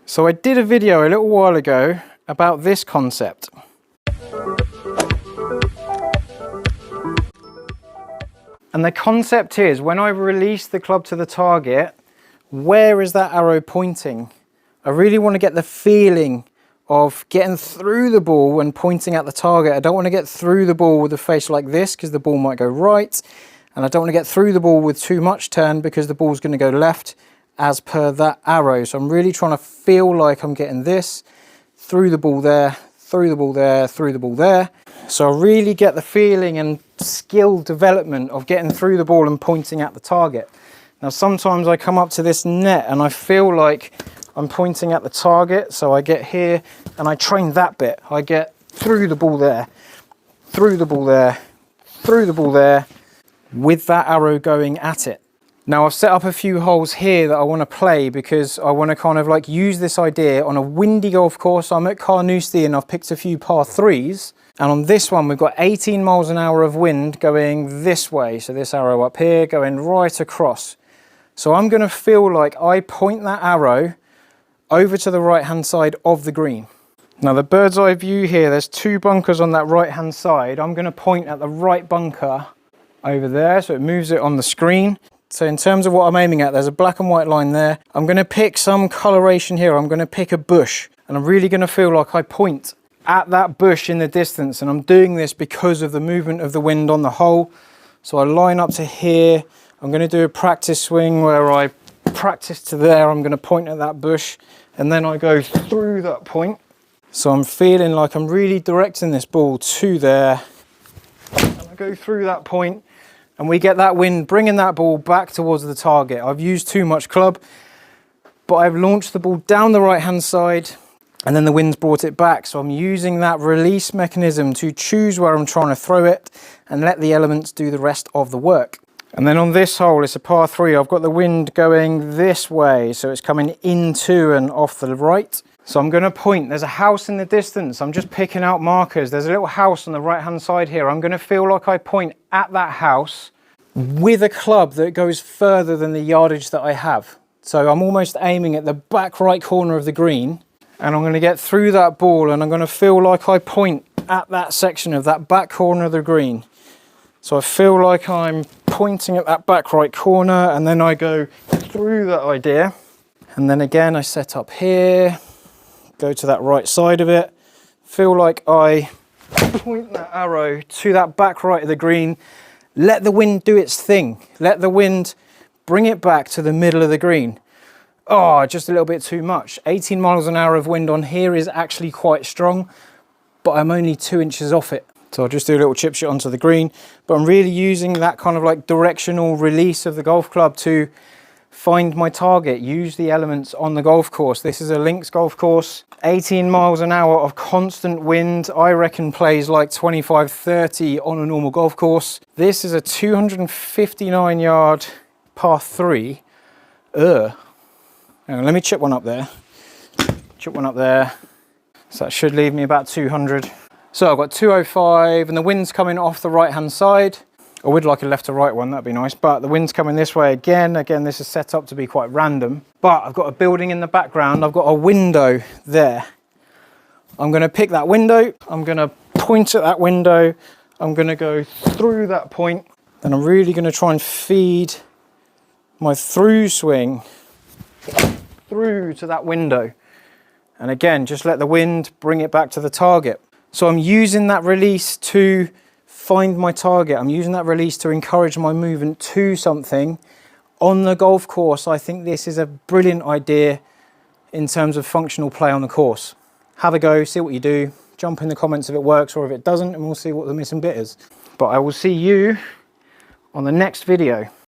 So I did a video a little while ago about this concept. And the concept is, when I release the club to the target, where is that arrow pointing? I really want to get the feeling of getting through the ball and pointing at the target. I don't want to get through the ball with the face like this because the ball might go right. And I don't want to get through the ball with too much turn because the ball's going to go left as per that arrow. So I'm really trying to feel like I'm getting this, through the ball there, through the ball there, through the ball there. So I really get the feeling and skill development of getting through the ball and pointing at the target. Now sometimes I come up to this net and I feel like I'm pointing at the target, so I get here and I train that bit. I get through the ball there, through the ball there, through the ball there, with that arrow going at it. Now I've set up a few holes here that I want to play because I want to kind of like use this idea on a windy golf course. I'm at Carnoustie and I've picked a few par threes. And on this one, we've got 18 miles an hour of wind going this way. So this arrow up here going right across. So I'm going to feel like I point that arrow over to the right-hand side of the green. Now the bird's eye view here, there's two bunkers on that right-hand side. I'm going to point at the right bunker over there, so it moves it on the screen. So in terms of what I'm aiming at, there's a black and white line there. I'm going to pick some coloration here. I'm going to pick a bush, and I'm really going to feel like I point at that bush in the distance. And I'm doing this because of the movement of the wind on the hole. So I line up to here. I'm going to do a practice swing where I practice to there. I'm going to point at that bush, and then I go through that point. So I'm feeling like I'm really directing this ball to there. And I go through that point. And we get that wind bringing that ball back towards the target. I've used too much club, but I've launched the ball down the right-hand side and then the wind's brought it back. So I'm using that release mechanism to choose where I'm trying to throw it and let the elements do the rest of the work. And then on this hole, it's a par three. I've got the wind going this way, so it's coming into and off the right. So I'm going to point. There's a house in the distance. I'm just picking out markers. There's a little house on the right-hand side here. I'm going to feel like I point at that house with a club that goes further than the yardage that I have. So I'm almost aiming at the back right corner of the green, and I'm going to get through that ball, and I'm going to feel like I point at that section of that back corner of the green. So I feel like I'm pointing at that back right corner, and then I go through that idea. And then again, I set up here, go to that right side of it, feel like I point that arrow to that back right of the green, let the wind do its thing, let the wind bring it back to the middle of the green. Oh, just a little bit too much. 18 miles an hour of wind on here is actually quite strong, but I'm only 2 inches off it. So I'll just do a little chip shot onto the green, but I'm really using that kind of like directional release of the golf club to find my target, use the elements on the golf course. This is a links golf course, 18 miles an hour of constant wind. I reckon plays like 25, 30 on a normal golf course. This is a 259 yard par three. Hang on, let me chip one up there. Chip one up there. So that should leave me about 200. So I've got 205 and the wind's coming off the right hand side. I would like a left to right one, that'd be nice, but the wind's coming this way again. Again, this is set up to be quite random, but I've got a building in the background. I've got a window there. I'm going to pick that window. I'm going to point at that window. I'm going to go through that point. Then I'm really going to try and feed my through swing through to that window. And again, just let the wind bring it back to the target. So I'm using that release to find my target. I'm using that release to encourage my movement to something on the golf course. I think this is a brilliant idea in terms of functional play on the course. Have a go, see what you do, jump in the comments if it works or if it doesn't, and we'll see what the missing bit is. But I will see you on the next video.